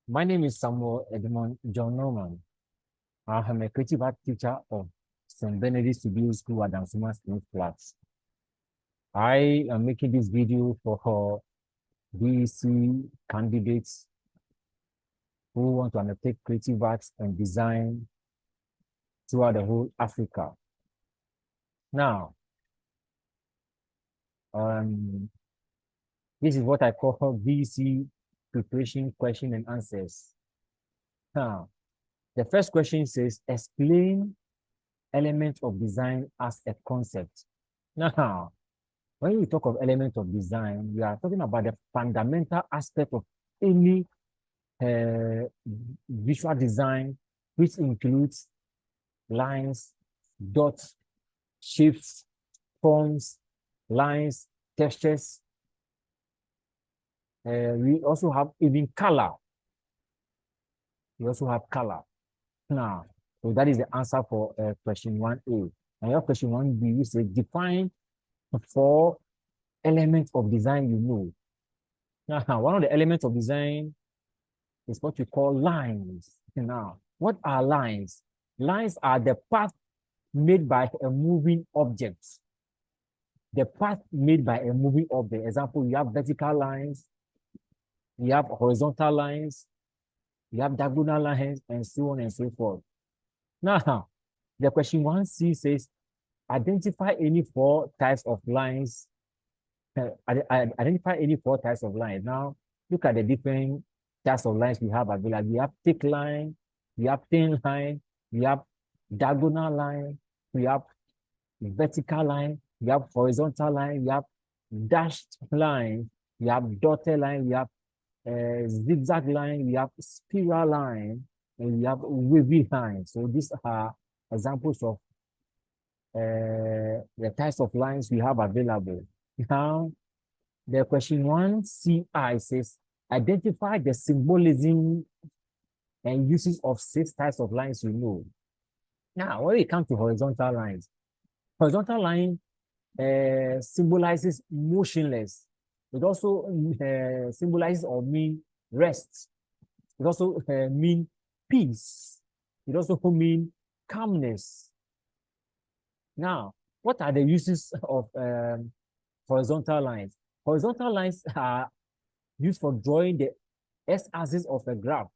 My name is Samuel Edmond John Norman. I am a creative art teacher of St.Bernadette School at Dansoman SSNIT Flats. I am making this video for B.E.C.E candidates who want to undertake creative arts and design throughout the whole Africa. Now, this is what I call B.E.C.E preparation question and answers. Now, the first question says, explain elements of design as a concept. Now, when we talk of elements of design, we are talking about the fundamental aspect of any visual design, which includes lines, dots, shapes, forms, lines, textures. We also have even color. We also have color. Now, so that is the answer for question 1A. And your question 1B, you say define 4 elements of design you know. Now, one of the elements of design is what we call lines. Now, what are lines? Lines are the path made by a moving object. The path made by a moving object. Example, you have vertical lines, you have horizontal lines, you have diagonal lines, and so on and so forth. Now, the question 1C says, identify any 4 types of lines. Identify any 4 types of lines. Now, look at the different types of lines we have available. We have thick line, we have thin line, we have diagonal line, we have vertical line, we have horizontal line, we have dashed line, we have dotted line, we have zigzag line, we have spiral line, and we have wavy line. So these are examples of the types of lines we have available. Now, the question 1CI says, identify the symbolism and uses of 6 types of lines you know. Now, when we come to horizontal lines, horizontal line symbolizes motionless. It also symbolizes or mean rest. It also mean peace. It also mean calmness. Now, what are the uses of horizontal lines? Horizontal lines are used for drawing the x-axis of a graph.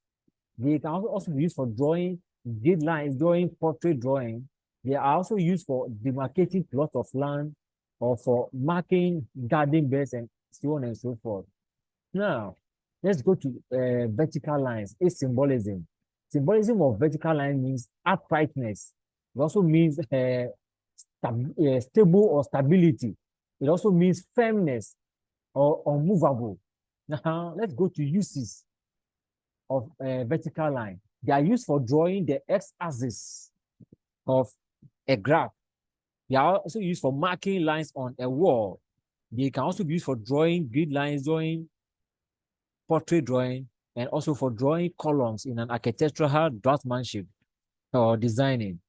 They can also be used for drawing grid lines, drawing portrait drawing. They are also used for demarcating plots of land or for marking garden beds and so on and so forth. Now, let's go to vertical lines. It's symbolism. Symbolism of vertical line means uprightness. It also means stable or stability. It also means firmness or unmovable. Now, let's go to uses of vertical line. They are used for drawing the x-axis of a graph. They are also used for marking lines on a wall. They can also be used for drawing grid lines, drawing portrait drawing, and also for drawing columns in an architectural draftsmanship or designing,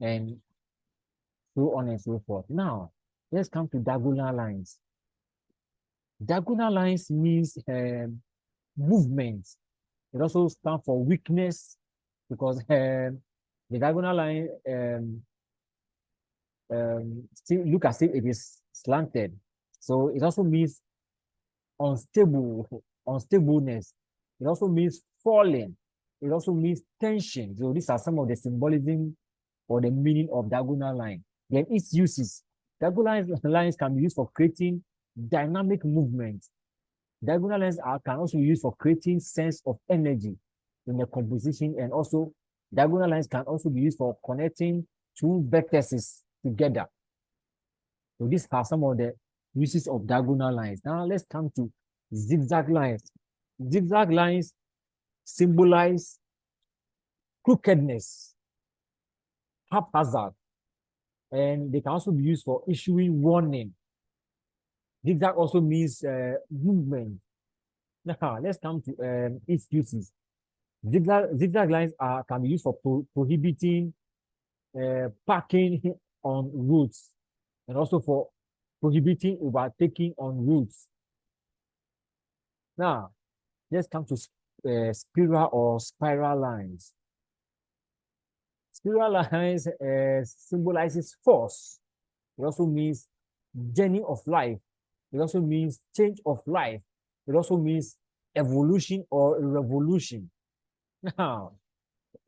and so on and so forth. Now, let's come to diagonal lines. Diagonal lines means movement. It also stands for weakness because the diagonal line still look as if it is slanted. So it also means unstableness. It also means falling. It also means tension. So these are some of the symbolism or the meaning of diagonal line. Then its uses. Diagonal lines can be used for creating dynamic movement. Diagonal lines can also be used for creating sense of energy in the composition, and also diagonal lines can also be used for connecting 2 vertices together. So these are some of the uses of diagonal lines. Now let's come to zigzag lines. Zigzag lines symbolize crookedness, haphazard, and they can also be used for issuing warning. Zigzag also means movement. Now, let's come to its uses. Zigzag lines can be used for prohibiting parking on roads, and also for prohibiting overtaking on roads. Now, let's come to spiral or spiral lines. Spiral lines symbolizes force. It also means journey of life. It also means change of life. It also means evolution or revolution. Now,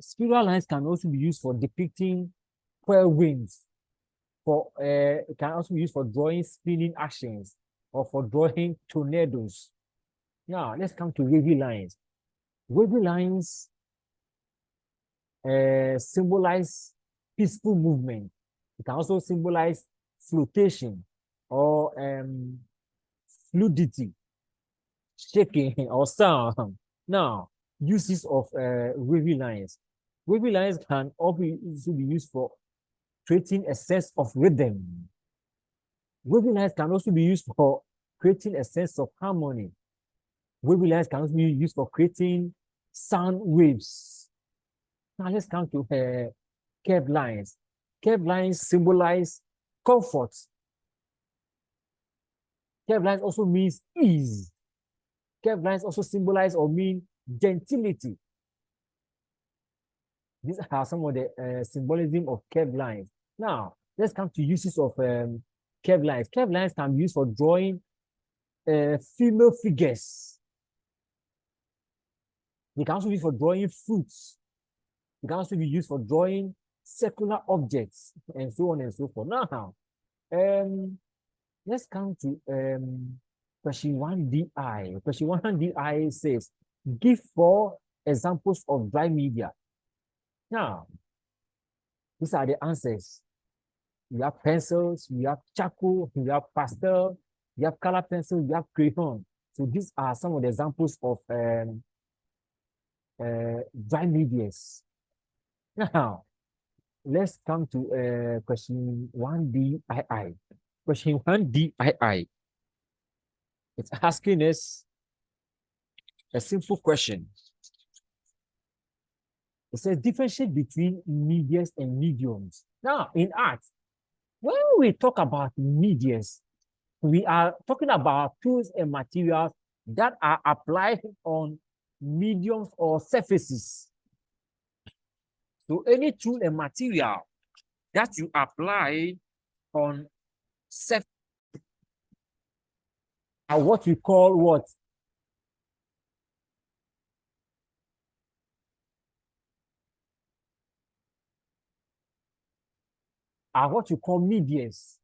spiral lines can also be used for depicting whirlwinds. It can also be used for drawing spinning actions or for drawing tornadoes. Now, let's come to wavy lines. Wavy lines symbolize peaceful movement. It can also symbolize flotation or fluidity, shaking or sound. Now, uses of wavy lines. Wavy lines can also be used for creating a sense of rhythm. Wavy lines can also be used for creating a sense of harmony. Wavy lines can also be used for creating sound waves. Now let's come to curved lines. Curved lines symbolize comfort. Curved lines also means ease. Curved lines also symbolize or mean gentility. These are some of the symbolism of curved lines. Now, let's come to uses of curved lines. Curved lines can be used for drawing female figures. They can also be used for drawing fruits. They can also be used for drawing circular objects and so on and so forth. Now, let's come to question 1DI. Question 1DI says, give 4 examples of dry media. Now, these are the answers. We have pencils, we have charcoal, we have pastel, we have color pencil, we have crayon. So these are some of the examples of dry medias. Now, let's come to question 1DII. Question 1DII. It's asking us a simple question. It says differentiate between medias and mediums. Now, in art, when we talk about medias, we are talking about tools and materials that are applied on mediums or surfaces. So any tool and material that you apply on surface are what we call what? Are what you call medias.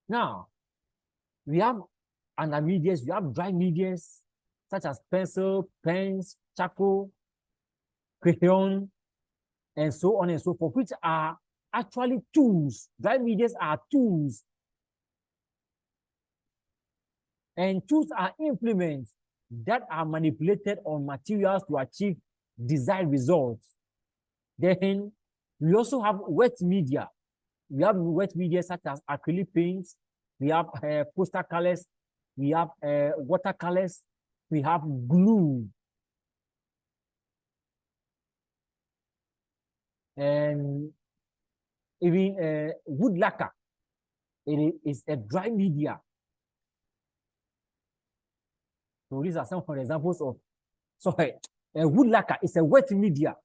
Now, we have intermediates, we have dry medias, such as pencil, pens, charcoal, crayon, and so on and so forth, which are actually tools. Dry medias are tools. And tools are implements that are manipulated on materials to achieve desired results. Then we also have wet media. We have wet media such as acrylic paints, we have poster colors, we have watercolors, we have glue. And even wood lacquer, it is a dry media. So these are some of the examples of, wood lacquer is a wet media.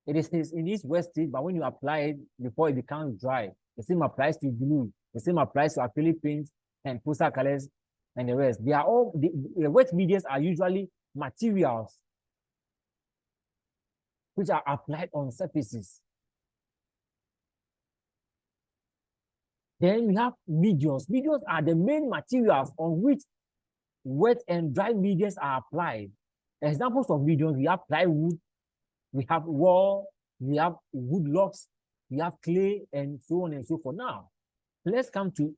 It is in its wet state, but when you apply it before it becomes dry, the same applies to glue, the same applies to acrylic paints and poster colors and the rest. They are all, the wet medias are usually materials which are applied on surfaces. Then we have mediums. Mediums are the main materials on which wet and dry medias are applied. Examples of mediums, we have plywood, we have wall, we have wood blocks, we have clay, and so on and so forth. Now, let's come to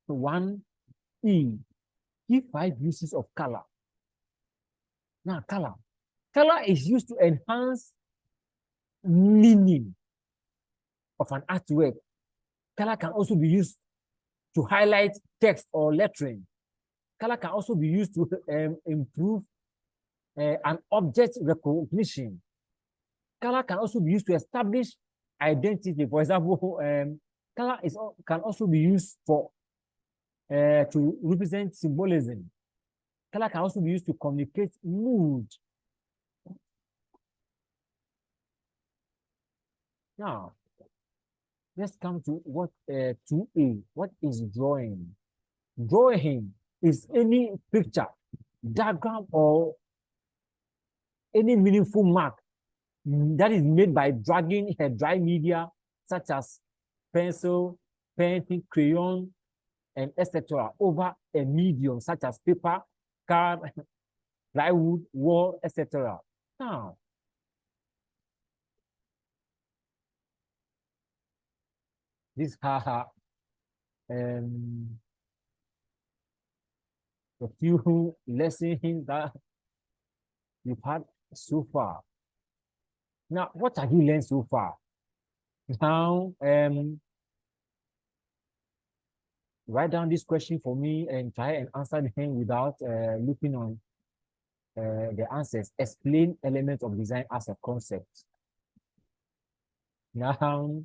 1E. Give 5 uses of color. Now, color. Color is used to enhance meaning of an artwork. Color can also be used to highlight text or lettering. Color can also be used to improve an object recognition. Color can also be used to establish identity. For example, color can also be used for to represent symbolism. Color can also be used to communicate mood. Now, let's come to what 2A. What is drawing? Drawing is any picture, diagram, or any meaningful mark that is made by dragging a dry media such as pencil, painting, crayon, and etc. over a medium such as paper, card, plywood, wall, etc. Now, these are a few lessons that you've had so far. Now, what have you learned so far? Now, write down this question for me and try and answer them without looking on the answers. Explain elements of design as a concept. Now,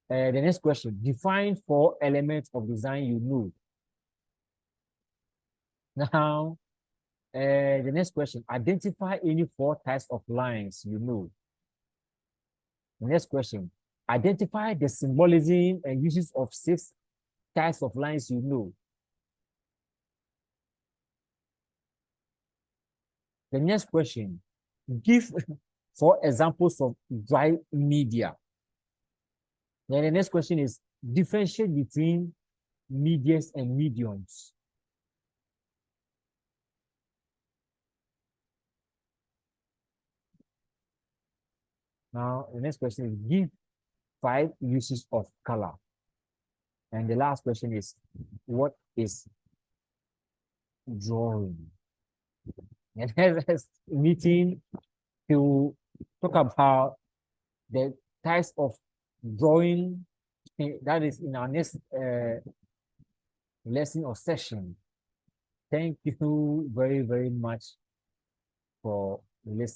the next question, define 4 elements of design you know. Now, the next question, identify any 4 types of lines you know. The next question, identify the symbolism and uses of 6 types of lines you know. The next question, give 4 examples of dry media. Then the next question is differentiate between medias and mediums. Now, the next question is give 5 uses of color. And the last question is, what is drawing? And next meeting to talk about the types of drawing that is in our next lesson or session. Thank you very, very much for listening.